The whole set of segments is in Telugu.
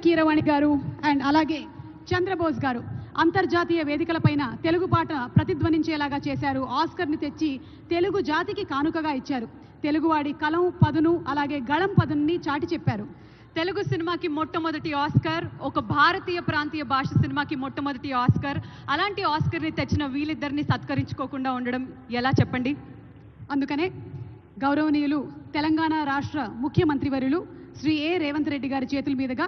కీరవాణి గారు అండ్ అలాగే చంద్రబోస్ గారు అంతర్జాతీయ వేదికలపైన తెలుగు పాట ప్రతిధ్వనించేలాగా చేశారు. ఆస్కర్ని తెచ్చి తెలుగు జాతికి కానుకగా ఇచ్చారు. తెలుగువాడి కలం పదును అలాగే గళం పదుని చాటి చెప్పారు. తెలుగు సినిమాకి మొట్టమొదటి ఆస్కర్, ఒక భారతీయ ప్రాంతీయ భాష సినిమాకి మొట్టమొదటి ఆస్కర్. అలాంటి ఆస్కర్ని తెచ్చిన వీళ్ళిద్దరిని సత్కరించుకోకుండా ఉండడం ఎలా చెప్పండి? అందుకనే గౌరవనీయులు తెలంగాణ రాష్ట్ర ముఖ్యమంత్రి వర్యులు శ్రీ ఏ రేవంత్ రెడ్డి గారి చేతుల మీదుగా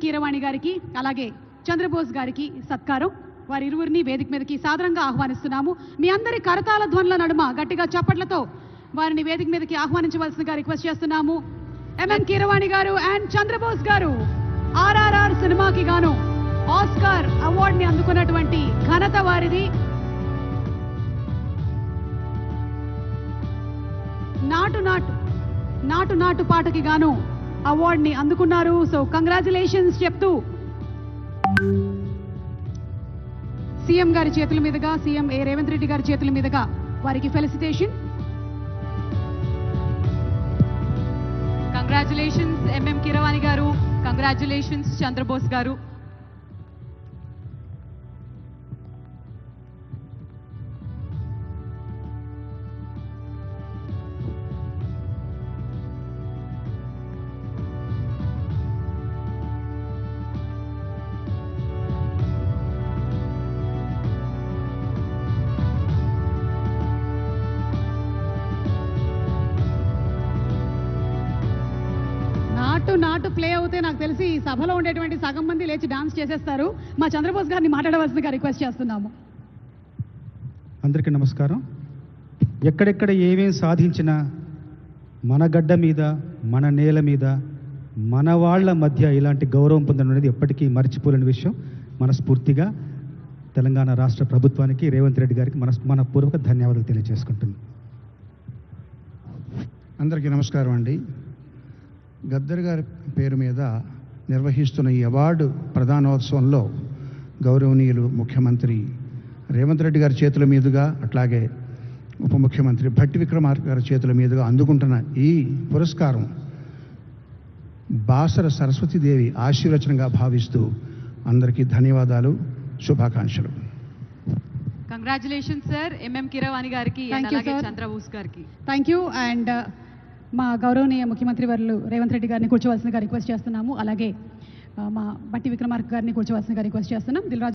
కీరవాణి గారికి అలాగే చంద్రబోస్ గారికి సత్కారం. వారిరువురిని వేదిక మీదకి సాదరంగా ఆహ్వానిస్తున్నాము. మీ అందరి కరతాళ ధ్వనుల నడుమ గట్టిగా చప్పట్లతో వారిని వేదిక మీదకి ఆహ్వానించవలసిందిగా రిక్వెస్ట్ చేస్తున్నాము. కీరవాణి గారు అండ్ చంద్రబోస్ గారు RRR సినిమాకి గాను ఆస్కార్ అవార్డుని అందుకున్నటువంటి ఘనత వారిది. నాటు నాటు పాటకి గాను అవార్డుని అందుకున్నారు. సో కంగ్రాచులేషన్స్ చెప్తూ సీఎం గారి చేతుల మీదుగా, సీఎం ఏ రేవంత్ రెడ్డి గారి చేతుల మీదుగా వారికి ఫెలిసిటేషన్. కంగ్రాచులేషన్స్ కీరవాణి గారు, కంగ్రాచులేషన్స్ చంద్రబోస్ గారు. నాటు ప్లే అవుతే నాకు తెలిసి ఈ సభలో ఉండేటువంటి సగం మంది లేచి డాన్స్ చేసేస్తారు. మా చంద్రబోస్ గారిని మాట్లాడవలసిందిగా రిక్వెస్ట్ చేస్తున్నాము. అందరికీ నమస్కారం. ఎక్కడెక్కడ ఏమేం సాధించినా మన గడ్డ మీద, మన నేల మీద, మన వాళ్ళ మధ్య ఇలాంటి గౌరవం పొందడం అనేది ఎప్పటికీ మర్చిపోలేని విషయం. మనస్ఫూర్తిగా తెలంగాణ రాష్ట్ర ప్రభుత్వానికి, రేవంత్ రెడ్డి గారికి మనపూర్వక ధన్యవాదాలు తెలియజేసుకుంటున్నాను. అందరికీ నమస్కారం అండి. గద్దర్ గారి పేరు మీద నిర్వహిస్తున్న ఈ అవార్డు ప్రధానోత్సవంలో గౌరవనీయులు ముఖ్యమంత్రి రేవంత్ రెడ్డి గారి చేతుల మీదుగా, అట్లాగే ఉప ముఖ్యమంత్రి భట్టి విక్రమార్క గారి చేతుల మీదుగా అందుకుంటున్న ఈ పురస్కారం బాసర సరస్వతీదేవి ఆశీర్వచనంగా భావిస్తూ అందరికీ ధన్యవాదాలు, శుభాకాంక్షలు. కంగ్రాచులేషన్స్ సార్ కీరవాణి గారికి, అలాగే చంద్రబోస్ గారికి. Thank you. అండ్ మా గౌరవనీయ ముఖ్యమంత్రి వర్యులు రేవంత్ రెడ్డి గారిని కూర్చోవలసిందిగా రిక్వెస్ట్ చేస్తున్నాము. అలాగే మా భట్టి విక్రమార్క గారిని కూర్చోవలసిందిగా రిక్వెస్ట్ చేస్తున్నాం. దిల్రాజు